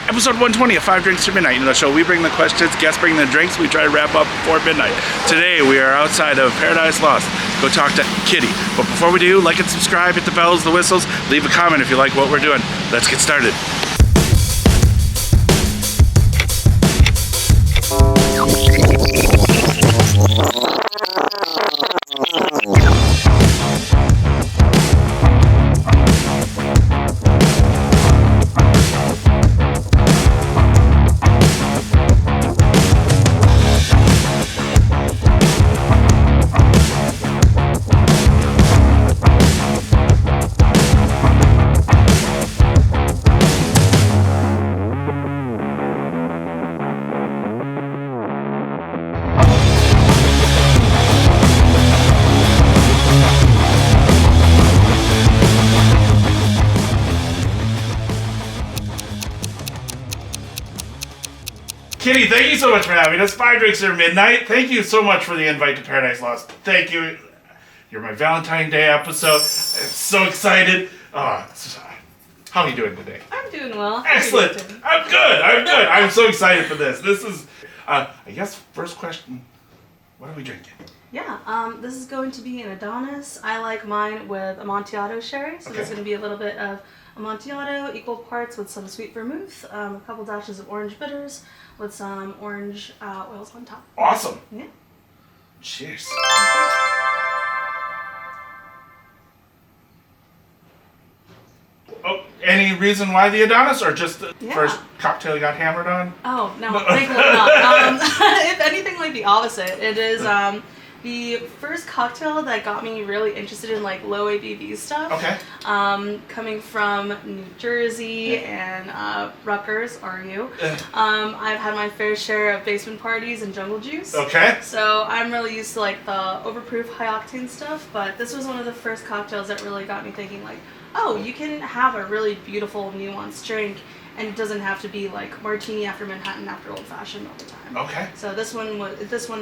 Episode 120 of 5 Drinks to Midnight. In the show, we bring the questions, guests bring the drinks, we try to wrap up before midnight. Today, we are outside of Paradise Lost. Go talk to Kitty. But before we do, like and subscribe, hit the bells, the whistles, leave a comment if you like what we're doing. Let's get started. Kitty, thank you so much for having us. 5 Drinks at Midnight. Thank you so much for the invite to Paradise Lost. Thank you. You're my Valentine's Day episode. I'm so excited. How are you doing today? I'm doing well. Excellent. I'm good. I'm so excited for this. This is, I guess, first question. What are we drinking? Yeah, this is going to be an Adonis. I like mine with Amontillado sherry, so there's going to be a little bit of Amontillado, equal parts with some sweet vermouth, a couple dashes of orange bitters with some orange oils on top. Awesome. Yeah. Cheers. Oh, any reason why the Adonis, or just the first cocktail you got hammered on? Oh, no, thankfully not. If anything, like the opposite. It is the first cocktail that got me really interested in like low ABV stuff. Okay. Coming from New Jersey and Rutgers, RU. I've had my fair share of basement parties and jungle juice. Okay. So I'm really used to like the overproof high octane stuff, but this was one of the first cocktails that really got me thinking like, oh, you can have a really beautiful nuanced drink and it doesn't have to be like martini after Manhattan after old fashioned all the time. Okay. So this one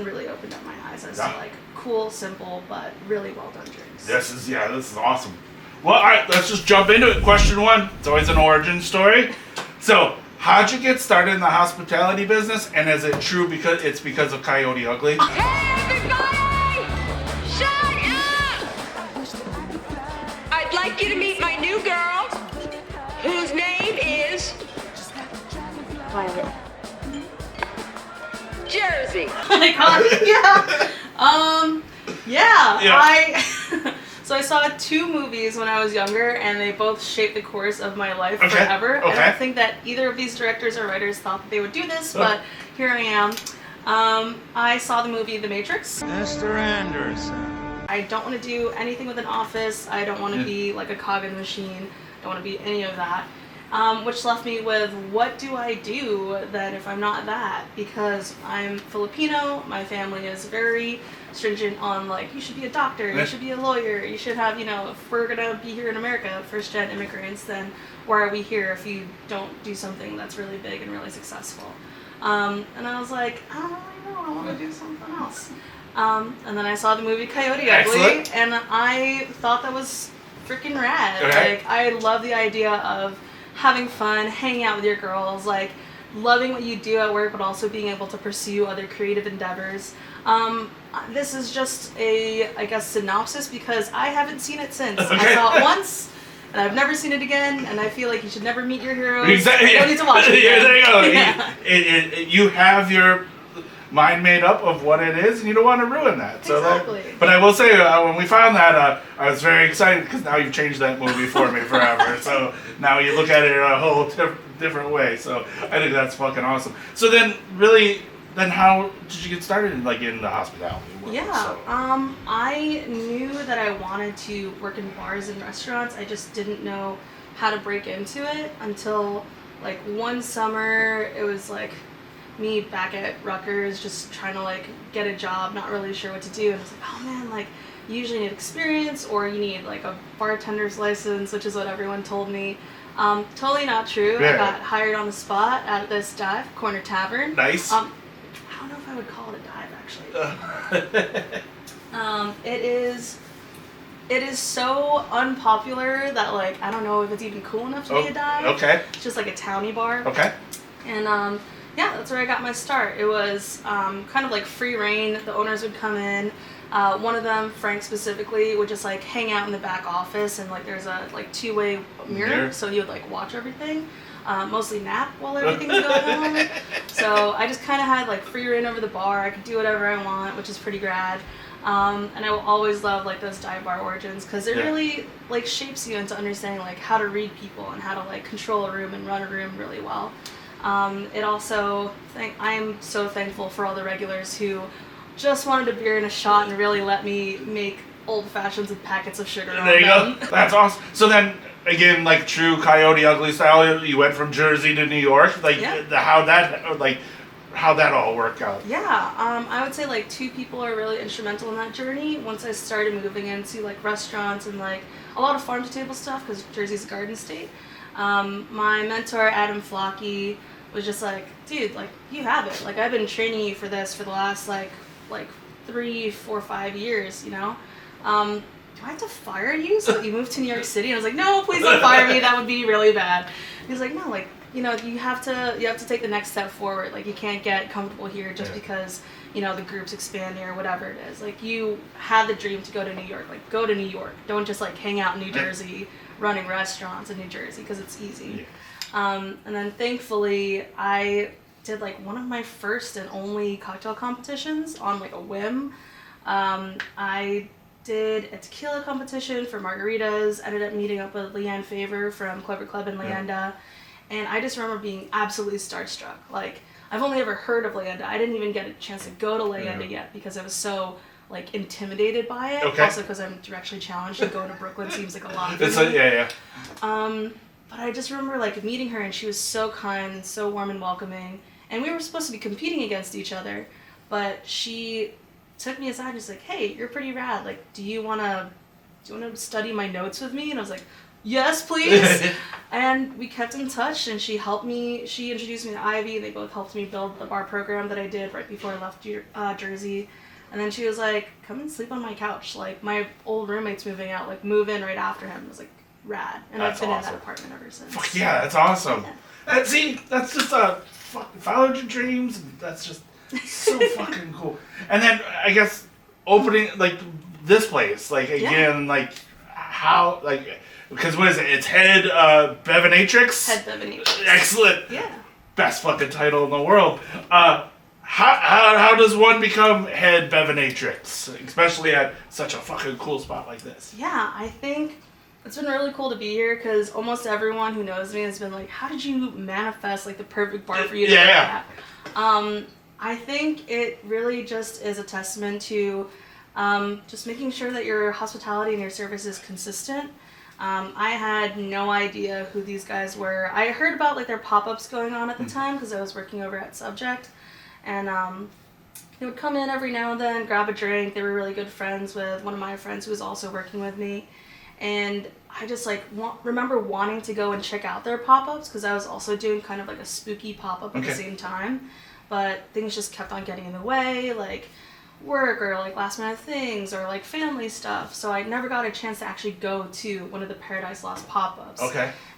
really opened up my eyes as to like cool, simple, but really well done drinks. This is awesome. Well, all right, let's just jump into it. Question one. It's always an origin story. So, how'd you get started in the hospitality business, and is it true because of Coyote Ugly? Hey, everybody! Shut up! I'd like you to meet my new girl, whose name is Violet. Jersey. Oh my god, yeah. So I saw 2 movies when I was younger, and they both shaped the course of my life forever. Okay. I don't think that either of these directors or writers thought that they would do this, but here I am. I saw the movie The Matrix. Mr. Anderson. I don't want to do anything with an office. I don't want to be like a cog in the machine. I don't want to be any of that. Which left me with, what do I do then if I'm not that? Because I'm Filipino, my family is very stringent on like, you should be a doctor, you should be a lawyer, you should have, if we're gonna be here in America, first gen immigrants, then why are we here if you don't do something that's really big and really successful? And I was like, I don't really know, I want to do something else. And then I saw the movie Coyote Ugly, and I thought that was freaking rad. Okay. Like, I love the idea of having fun, hanging out with your girls, like loving what you do at work, but also being able to pursue other creative endeavors. This is just a, I guess, synopsis because I haven't seen it since. Okay. I saw it once, and I've never seen it again, and I feel like you should never meet your heroes. Exactly. You don't need to watch it Yeah, again. there you go. Yeah. You have your mind made up of what it is, and you don't want to ruin that. So Exactly. But I will say, when we found that, I was very excited because now you've changed that movie for me forever. So now you look at it in a whole different way. So I think that's fucking awesome. So then, how did you get started in the hospitality world? Yeah, So. I knew that I wanted to work in bars and restaurants. I just didn't know how to break into it until like one summer. It was like me back at Rutgers just trying to get a job, not really sure what to do. And I was like, oh man, you usually need experience or you need a bartender's license, which is what everyone told me. Totally not true. Yeah. I got hired on the spot at this dive, Corner Tavern. Nice. I don't know if I would call it a dive, actually. It is It is so unpopular that, like, I don't know if it's even cool enough to be a dive. Okay. It's just like a towny bar. Okay. And yeah, that's where I got my start. It was kind of like free reign. The owners would come in. One of them, Frank specifically, would just like hang out in the back office, and like there's a like two-way mirror, so he would like watch everything. Mostly nap while everything's going on. So I just kind of had like free reign over the bar. I could do whatever I want, which is pretty rad. And I will always love like those dive bar origins because it really like shapes you into understanding like how to read people and how to like control a room and run a room really well. It also, I'm so thankful for all the regulars who just wanted a beer and a shot and really let me make old fashions with packets of sugar on them. There you go. That's awesome. So then, again, like true Coyote Ugly style, you went from Jersey to New York. Like how'd that all work out? Yeah, I would say like two people are really instrumental in that journey. Once I started moving into like restaurants and like a lot of farm to table stuff because Jersey's a garden state. My mentor Adam Flocky was just like, dude, like you have it. Like I've been training you for this for the last like 3, 4, 5 years. You know. Do I have to fire you so that you move to New York City? And I was like, no, please don't fire me. That would be really bad. He was like, no, like. You know, you have to take the next step forward. Like, you can't get comfortable here just because, you know, the group's expanding or whatever it is. Like, you had the dream to go to New York. Like, go to New York. Don't just, like, hang out in New Jersey running restaurants in New Jersey because it's easy. And then, thankfully, I did, like, one of my first and only cocktail competitions on, like, a whim. I did a tequila competition for margaritas. Ended up meeting up with Leanne Favor from Clever Club in Leanda. And I just remember being absolutely starstruck. Like, I've only ever heard of Leanda. I didn't even get a chance to go to Leanda yet because I was so, like, intimidated by it. Okay. Also because I'm directionally challenged and going to Brooklyn seems like a lot for me. But I just remember, like, meeting her and she was so kind and so warm and welcoming. And we were supposed to be competing against each other. But she took me aside and was like, hey, you're pretty rad. Like, do you want to study my notes with me? And I was like, yes, please. And we kept in touch, and she introduced me to Ivy. They both helped me build the bar program that I did right before I left Jersey. And then she was like, come and sleep on my couch. Like, my old roommate's moving out. Like, move in right after him. It was like, rad. And I've been in that apartment ever since. Fuck yeah, that's awesome. Yeah. And see, that's just followed your dreams. And that's just so fucking cool. And then, I guess, opening, like, this place. Like, again, like, how, like... Because what is it? It's Head Bevenatrix? Head Bevenatrix. Excellent. Yeah. Best fucking title in the world. How does one become Head Bevenatrix? Especially at such a fucking cool spot like this. Yeah, I think it's been really cool to be here because almost everyone who knows me has been like, how did you manifest like the perfect bar for you to work at? I think it really just is a testament to just making sure that your hospitality and your service is consistent. I had no idea who these guys were. I heard about like their pop-ups going on at the time because I was working over at Subject, and they would come in every now and then, grab a drink. They were really good friends with one of my friends who was also working with me, and I just like remember wanting to go and check out their pop-ups because I was also doing kind of like a spooky pop-up at the same time, but things just kept on getting in the way, like work or like last minute things or like family stuff, so I never got a chance to actually go to one of the Paradise Lost pop-ups.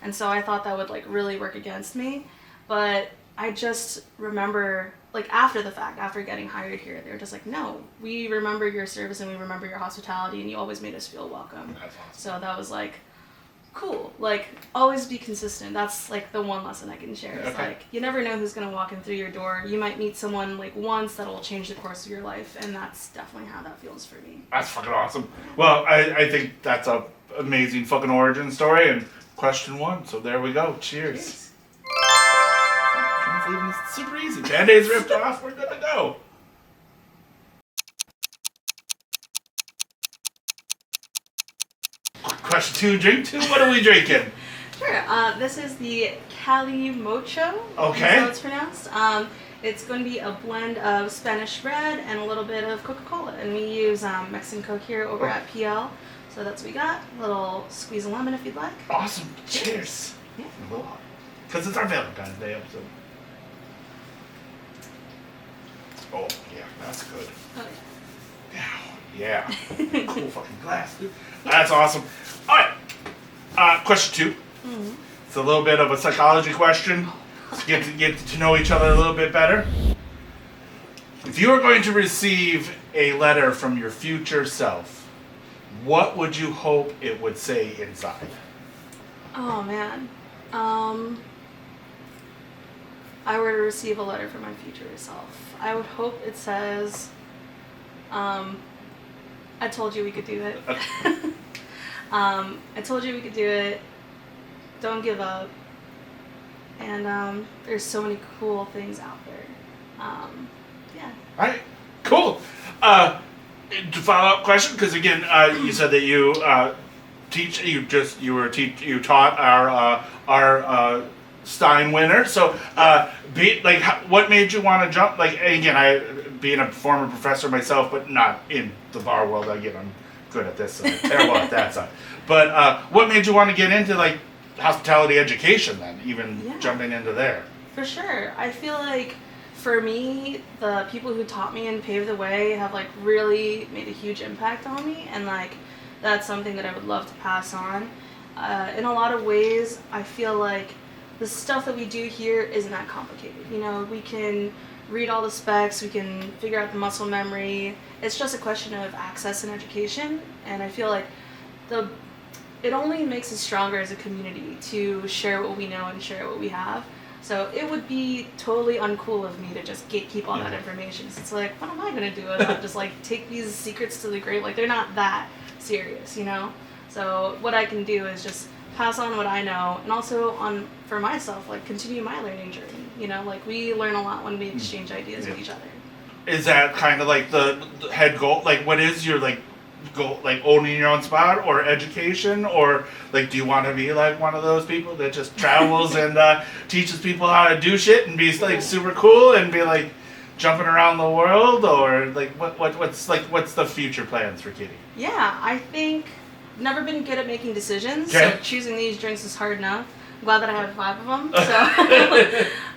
And so I thought that would like really work against me, but I just remember like after the fact, after getting hired here, they were just like, no, we remember your service and we remember your hospitality and you always made us feel welcome. That's awesome. So that was like cool. Like, always be consistent. That's like the one lesson I can share. It's like, you never know who's gonna walk in through your door. You might meet someone like once that'll change the course of your life, and that's definitely how that feels for me. That's fucking awesome. Well, I think that's a amazing fucking origin story and question 1. So there we go. Cheers. Translating is super easy. Band-Aids ripped off. We're good to go. Question 2, drink 2. What are we drinking? Sure. This is the Cali Mocho. Okay. That's how it's pronounced. It's going to be a blend of Spanish red and a little bit of Coca-Cola. And we use Mexican Coke here over at PL. So that's what we got. A little squeeze of lemon if you'd like. Awesome. Cheers. Yeah. Because it's our Valentine's Day episode. Oh, yeah. That's good. Oh, yeah. Yeah. Yeah. Cool fucking glass, dude. That's awesome. All right. Question 2. Mm-hmm. It's a little bit of a psychology question. Get to know each other a little bit better. If you were going to receive a letter from your future self, what would you hope it would say inside? Oh man. I were to receive a letter from my future self, I would hope it says, I told you we could do it. I told you we could do it. Don't give up. And there's so many cool things out there. Yeah. All right. Cool. Follow-up question, because again, you said that you teach. You taught our Stein winner. So, what made you want to jump? Like, again, being a former professor myself, but not in the bar world. Again, I'm good at this side, terrible at that side. But what made you want to get into like hospitality education then, even jumping into there? For sure. I feel like for me, the people who taught me and paved the way have like really made a huge impact on me, and like that's something that I would love to pass on. In a lot of ways, I feel like the stuff that we do here isn't that complicated. You know, we can read all the specs, we can figure out the muscle memory. It's just a question of access and education, and I feel like it only makes us stronger as a community to share what we know and share what we have. So it would be totally uncool of me to just keep all that information. So it's like, what am I going to do with that? Just like take these secrets to the grave? Like they're not that serious, you know? So what I can do is just pass on what I know, and also for myself, like continue my learning journey. You know, like we learn a lot when we exchange ideas with each other. Is that kind of like the head goal? Like what is your like goal, like owning your own spot or education, or like do you want to be like one of those people that just travels and teaches people how to do shit and be like super cool and be like jumping around the world, or like what's the future plans for Kitty? Yeah, I think I've never been good at making decisions, okay. So choosing these drinks is hard enough. I'm glad that I have 5 of them. So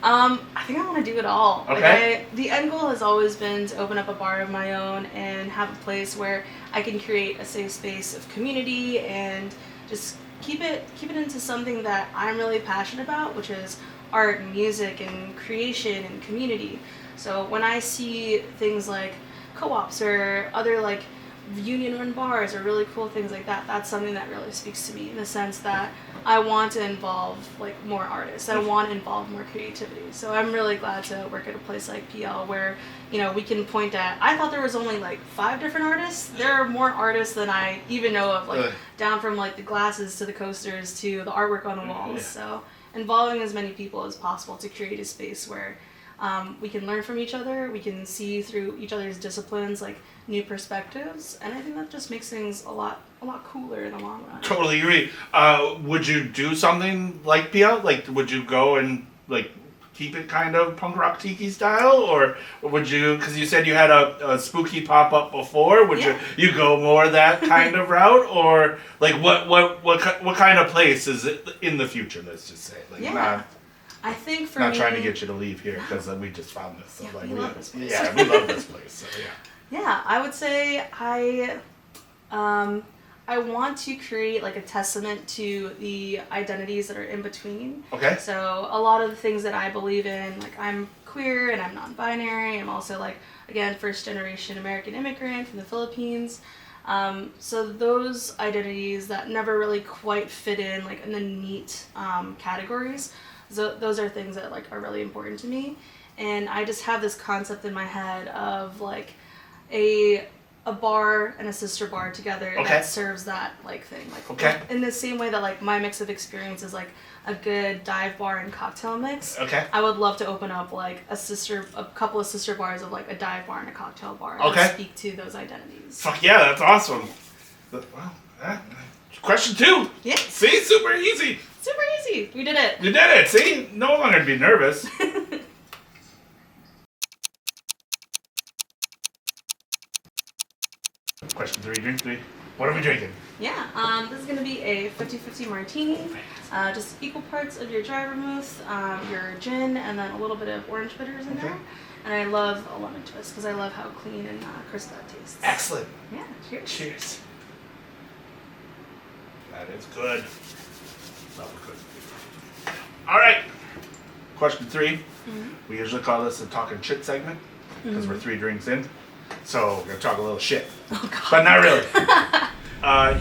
I think I want to do it all. Okay. Like the end goal has always been to open up a bar of my own and have a place where I can create a safe space of community and just keep it into something that I'm really passionate about, which is art and music and creation and community. So when I see things like co-ops or other like union-run bars or really cool things like that, that's something that really speaks to me in the sense that I want to involve like more artists. I want to involve more creativity. So I'm really glad to work at a place like PL where, you know, we can point at, I thought there was only like 5 different artists. There are more artists than I even know of, like down from like the glasses to the coasters to the artwork on the walls. So involving as many people as possible to create a space where we can learn from each other, we can see through each other's disciplines, like new perspectives, and I think that just makes things a lot cooler in the long run. Totally agree. Would you do something like PL? Like, would you go and like keep it kind of punk rock tiki style, or would you? Because you said you had a spooky pop up before. Would you go more that kind of route, or like what kind of place is it in the future? Let's just say, like I think for not me, trying to get you to leave here because we just found this. So we love this place. Yeah, we love this place. So Yeah, I would say I want to create like a testament to the identities that are in between. Okay. So a lot of the things that I believe in, like I'm queer and I'm non-binary. I'm also like, again, first generation American immigrant from the Philippines. So those identities that never really quite fit in like in the neat categories. So those are things that like are really important to me, and I just have this concept in my head of like a bar and a sister bar together that serves that like thing. Like in the same way that like my mix of experience is like a good dive bar and cocktail mix. Okay. I would love to open up like a couple of sister bars of like a dive bar and a cocktail bar that speak to those identities. Fuck yeah, that's awesome. Question 2. Yeah. See, super easy. Super easy. We did it. You did it. See, no longer be nervous. Question 3, drink 3. What are we drinking? Yeah, this is going to be a 50-50 martini. Just equal parts of your dry vermouth, your gin, and then a little bit of orange bitters in there. And I love a lemon twist because I love how clean and crisp that tastes. Excellent. Yeah, cheers. Cheers. That is good. Love good. All right. Question 3. We usually call this a talking shit segment because we're 3 drinks in. So we're going to talk a little shit. Oh, God. But not really.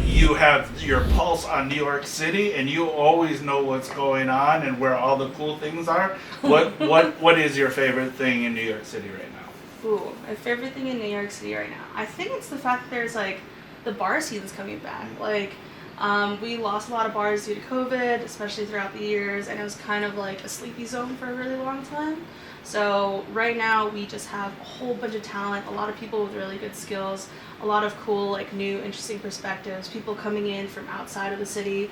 You have your pulse on New York City, and you always know what's going on and where all the cool things are. What is your favorite thing in New York City right now? Ooh, my favorite thing in New York City right now. I think it's the fact that there's like the bar scene's coming back. Like, we lost a lot of bars due to COVID, especially throughout the years, and it was kind of like a sleepy zone for a really long time. So right now we just have a whole bunch of talent, a lot of people with really good skills, a lot of cool, like new, interesting perspectives, people coming in from outside of the city.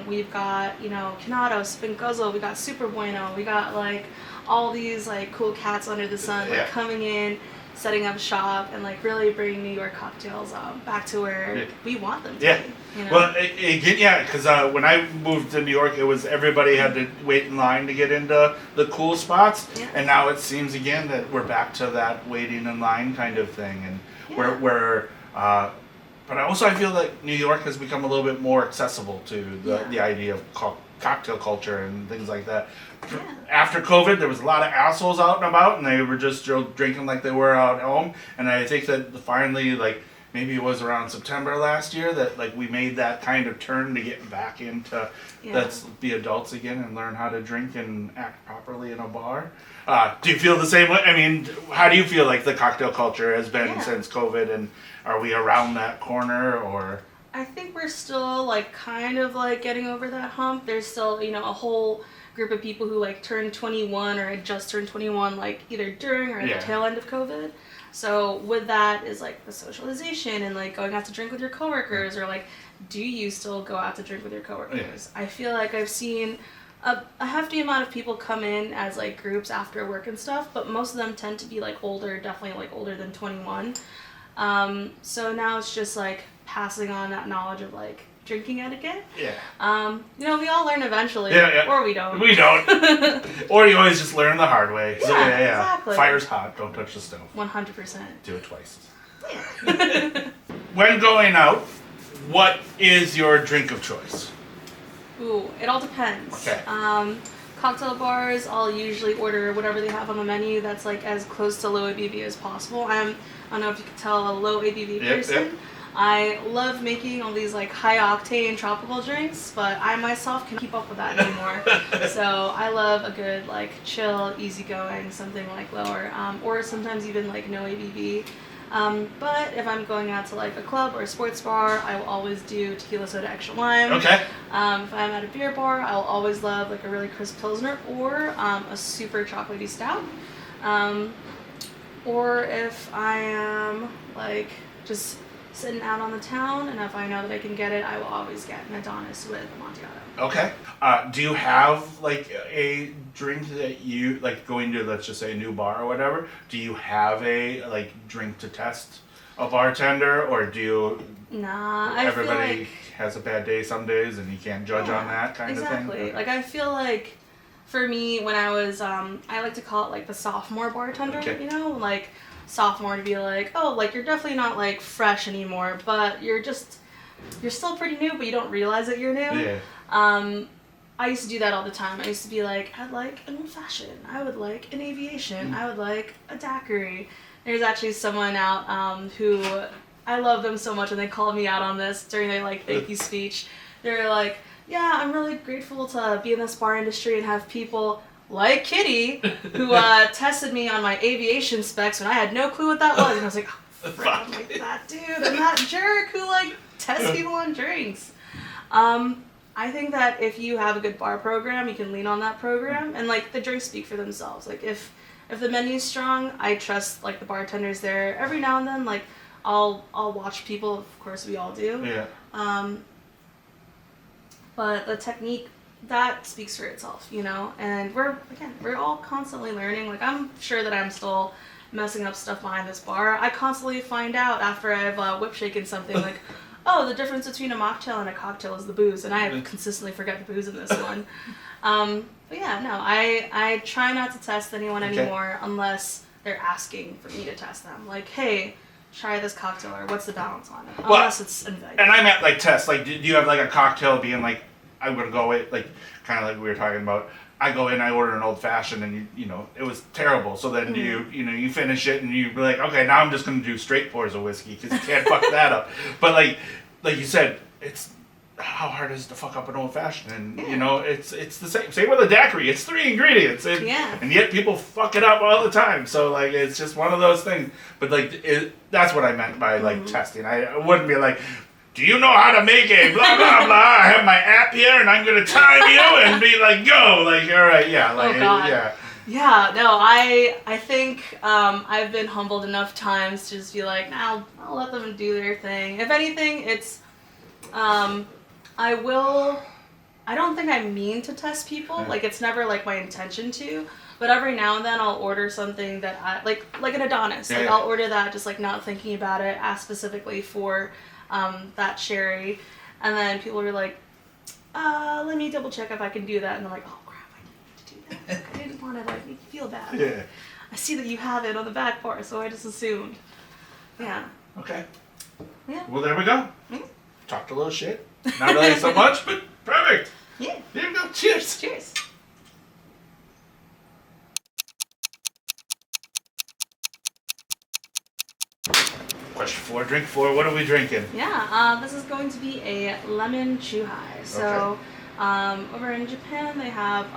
We've got, Canado, Spin Guzzle, we got Super Bueno, we got like all these like cool cats under the sun like coming in, setting up shop, and like really bringing New York cocktails back to where we want them to be. Well, because when I moved to New York, it was everybody had to wait in line to get into the cool spots, and now it seems again that we're back to that waiting in line kind of thing, and but I feel like New York has become a little bit more accessible to the idea of cocktail culture and things like that. After COVID, there was a lot of assholes out and about, and they were just drinking like they were out at home. And I think that finally, like maybe it was around September last year, that like we made that kind of turn to get back into let's be adults again and learn how to drink and act properly in a bar. Do you feel the same way? I mean, how do you feel like the cocktail culture has been since COVID, and are we around that corner or? I think we're still like kind of like getting over that hump. There's still, a whole group of people who like turned 21 or had just turned 21 like either during or at the tail end of COVID. So with that is like the socialization and like going out to drink with your coworkers, or like, do you still go out to drink with your coworkers? I feel like I've seen a hefty amount of people come in as like groups after work and stuff, but most of them tend to be like older, definitely like older than 21. So now it's just like passing on that knowledge of like drinking etiquette. We all learn eventually, or we don't. We don't. Or you always just learn the hard way. So, exactly. Fire's hot, don't touch the stove. 100%. Do it twice. When going out, what is your drink of choice? Ooh, it all depends. Okay. Cocktail bars, I'll usually order whatever they have on the menu that's like as close to low ABV as possible. I don't know if you can tell, a low ABV person. I love making all these like high octane tropical drinks, but I myself can't keep up with that anymore. So I love a good like chill, easygoing, something like lower, or sometimes even like no ABV. But if I'm going out to like a club or a sports bar, I will always do tequila soda extra lime. Okay. If I'm at a beer bar, I'll always love like a really crisp pilsner or a super chocolatey stout. Or if I am like just sitting out on the town, and if I know that I can get it, I will always get an Adonis with Amontillado. Okay. Do you have like a drink that you like going to, let's just say, a new bar or whatever? Do you have a like drink to test a bartender, or do you? Nah, everybody I feel like has a bad day some days, and you can't judge on that kind of thing. Exactly. Like I feel like for me, when I was, I like to call it like the sophomore bartender. Okay. Like sophomore to be like, oh, like you're definitely not like fresh anymore, but you're still pretty new, but you don't realize that you're new. Yeah. I used to do that all the time. I used to be like, I'd like an old fashioned, I would like an aviation, I would like a daiquiri. There's actually someone out who, I love them so much, and they called me out on this during their like thank you speech. They're like, yeah, I'm really grateful to be in this bar industry and have people like Kitty, who tested me on my aviation specs when I had no clue what that was. And I was like, oh, frick, I'm like that dude, and that jerk who like tests people on drinks. I think that if you have a good bar program, you can lean on that program, and like the drinks speak for themselves. Like if the menu's strong, I trust like the bartenders there. Every now and then, like I'll watch people. Of course, we all do. Yeah. But the technique, that speaks for itself, and we're all constantly learning. Like I'm sure that I'm still messing up stuff behind this bar. I constantly find out after I've whip shaken something like, oh, the difference between a mocktail and a cocktail is the booze, and I consistently forget the booze in this one. But yeah, no, I try not to test anyone anymore unless they're asking for me to test them. Like, hey, try this cocktail, or what's the balance on it? Unless it's invited. And I meant like test. Like, do you have like a cocktail being like, I would go in, like, kind of like we were talking about. I go in, I order an old fashioned, and you know, it was terrible. So then you finish it, and you be like, okay, now I'm just gonna do straight pours of whiskey because you can't fuck that up. But like you said, it's how hard is it to fuck up an old fashioned, and you know, it's the same with a daiquiri. It's 3 ingredients, and yet people fuck it up all the time. So like, it's just one of those things. But like, that's what I meant by like testing. I wouldn't be like, do you know how to make a blah, blah, blah? I have my app here, and I'm going to time you and be like, go. Like, all right, yeah. Like, oh, God. Yeah. Yeah, no, I think I've been humbled enough times to just be like, nah, I'll let them do their thing. If anything, it's, I don't think I mean to test people. Like, it's never, like, my intention to. But every now and then I'll order something that I, like an Adonis. Like, I'll order that just, like, not thinking about it, ask specifically for that sherry, and then people are like, let me double check if I can do that, and I'm like, oh crap, I didn't need to do that. Like, I didn't want to like make you feel bad. Yeah. I see that you have it on the back bar, so I just assumed. Yeah. Okay. Yeah. Well, there we go. Mm-hmm. Talked a little shit. Not really so much, but perfect. Yeah. There you go. Cheers. Cheers. Question 4, drink 4. What are we drinking? Yeah, this is going to be a lemon chuhai. So, over in Japan, they have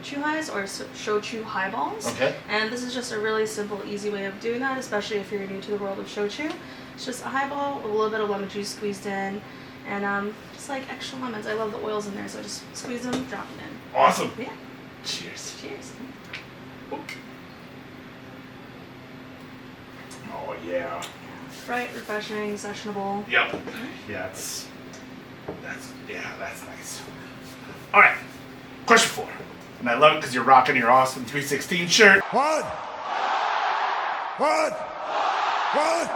chuhais or shochu highballs. Okay. And this is just a really simple, easy way of doing that, especially if you're new to the world of shochu. It's just a highball with a little bit of lemon juice squeezed in, and just like extra lemons. I love the oils in there, so just squeeze them, drop them in. Awesome. Yeah. Cheers. Cheers. Oh, yeah. Bright, refreshing, sessionable. Yep. Yeah, that's nice. All right. Question 4. And I love it because you're rocking your Austin 316 shirt. What? What? What?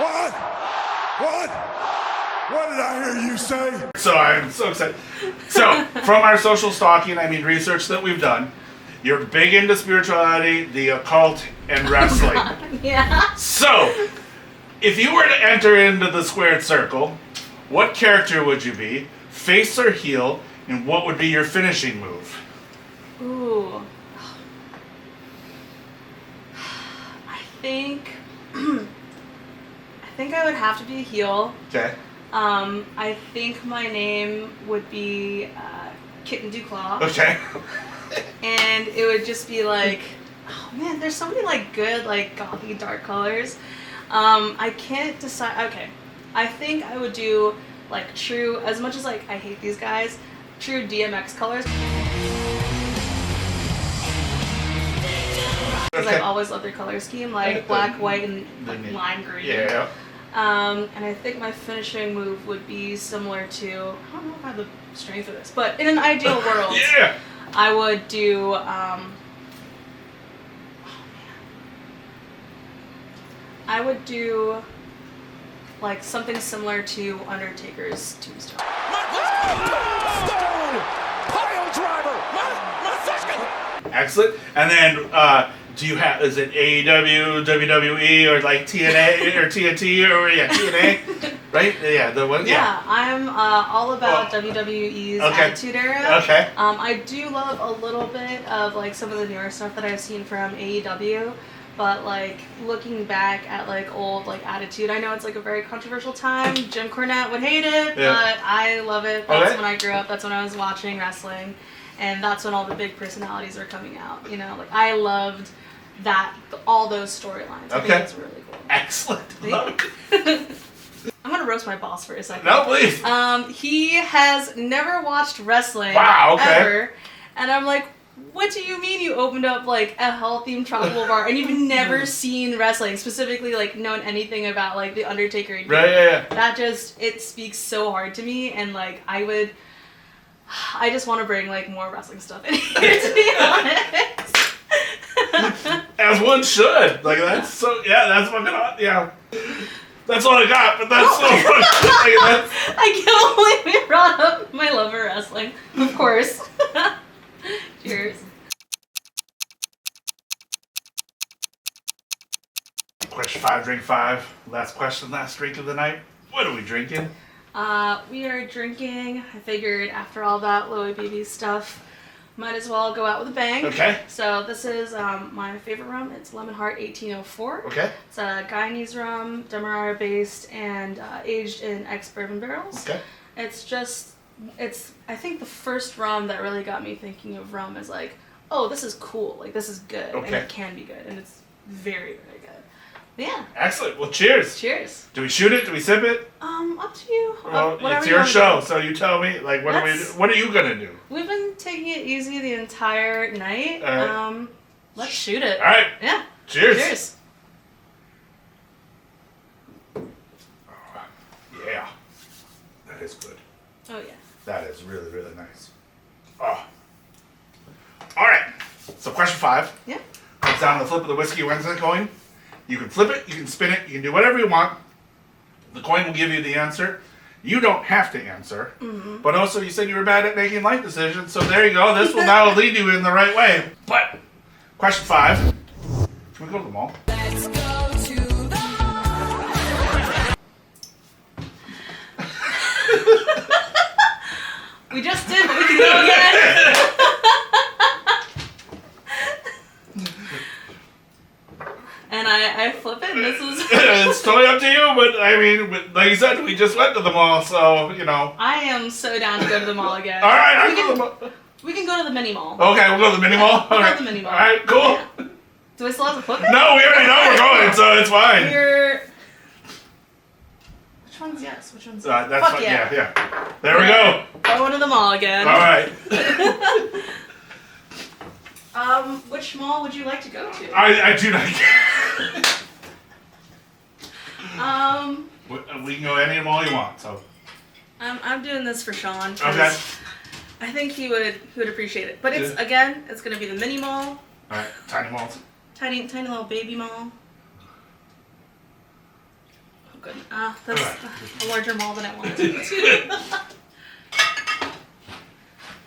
What? What? What did I hear you say? So I'm so excited. So, from our social stalking, I mean research that we've done, you're big into spirituality, the occult, and wrestling. Yeah. So, if you were to enter into the squared circle, what character would you be, face or heel, and what would be your finishing move? Ooh. I think I would have to be a heel. Okay. I think my name would be Kitten Duclaw. Okay. And it would just be like, oh man, there's so many like good like gothy dark colors. I can't decide. Okay, I think I would do like true, as much as like I hate these guys, true DMX colors. Because I've always loved their color scheme, like black, white, and like lime green. Yeah. And I think my finishing move would be similar to, I don't know if I have the strength for this, but in an ideal world, Yeah. I would do, I would do like something similar to Undertaker's tombstone. Pile driver! Excellent. And then, do you have, is it AEW, WWE, or like TNA, or TNT, or TNA? Right? Yeah, the one, Yeah, I'm all about WWE's Attitude Era. Okay. I do love a little bit of like some of the newer stuff that I've seen from AEW, but like looking back at like old like Attitude, I know it's like a very controversial time. Jim Cornette would hate it, but I love it. That's when I grew up. That's when I was watching wrestling, and that's when all the big personalities are coming out. You know, like I loved that, all those storylines. I think that's really cool. Excellent. Love it. I'm gonna roast my boss for a second. No, please. He has never watched wrestling ever, and I'm like, what do you mean you opened up like a hell-themed tropical bar and you've never seen wrestling, specifically like known anything about like the Undertaker? And Right, yeah. That just, it speaks so hard to me, and like I just want to bring like more wrestling stuff in here, to be honest. As one should. Like that's so, that's fucking, yeah. That's all I got, but that's so funny. I can't believe we brought up my love of wrestling. Of course. Cheers. Question 5, drink 5. Last question, last drink of the night. What are we drinking? We are drinking. I figured after all that Louis BB stuff, might as well go out with a bang. Okay. So this is my favorite rum. It's Lemon Heart 1804. Okay. It's a Guyanese rum, Demerara based, and aged in ex-bourbon barrels. Okay. It's I think the first rum that really got me thinking of rum is like, oh, this is cool. Like, this is good. Okay. And it can be good. And it's very, very good. Yeah. Excellent. Well, cheers. Cheers. Do we shoot it? Do we sip it? Up to you. Well, Whatever it's you your wanna show, do. so you tell me. Like, what are you gonna do? We've been taking it easy the entire night. All right. Let's shoot it. All right. Yeah. Cheers. Cheers. Yeah. That is good. Oh yeah. That is really, really nice. Oh. All right. So question 5. Yeah. Comes down to the flip of the whiskey. When's it going? You can flip it, you can spin it, you can do whatever you want. The coin will give you the answer. You don't have to answer. Mm-hmm. But also, you said you were bad at making life decisions, so there you go. This will now lead you in the right way. But, question 5. Can we go to the mall? Let's go to the mall. We just did, but we can go again. And I flip it, and this is... It's totally up to you, but I mean, like you said, we just went to the mall, so, you know. I am so down to go to the mall again. All right, I'll go to the mall. We can go to the mini mall. Okay, we'll go to the mini mall? We'll go Okay. to the mini mall. All right, cool. Yeah. Do I still have to flip it? No, we already know we're going, so it's fine. Which one's yes? Which one's That's Fuck fine. yeah. Yeah. There we go. Going to the mall again. All right. Which mall would you like to go to? I do not care. We can go any mall you want, so. I'm doing this for Sean. 'Cause Okay. I think he would appreciate it. But it's it's gonna be the mini mall. Alright, tiny malls. Tiny little baby mall. Oh good. That's a larger mall than I wanted to go to.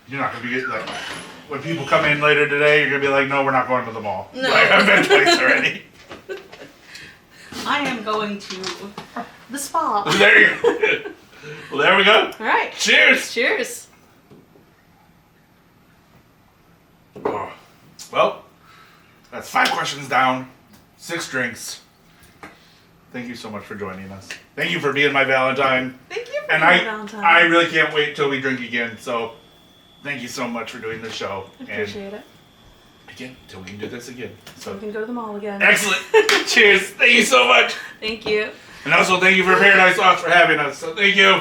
You're not gonna be like, when people come in later today, you're gonna be like, no, we're not going to the mall. No. Like, I've been twice already. I am going to the spa. There you go. Well, there we go. Alright. Cheers. Cheers. Oh. Well, that's 5 questions down, 6 drinks. Thank you so much for joining us. Thank you for being my Valentine. Thank you for And being my Valentine. I really can't wait till we drink again. So, thank you so much for doing the show. I appreciate it. Again, till we can do this again. So we So, can go to the mall again. excellent. Cheers. Thank you so much. Thank you. And also, thank you for Paradise Sauce for having us. So, thank you.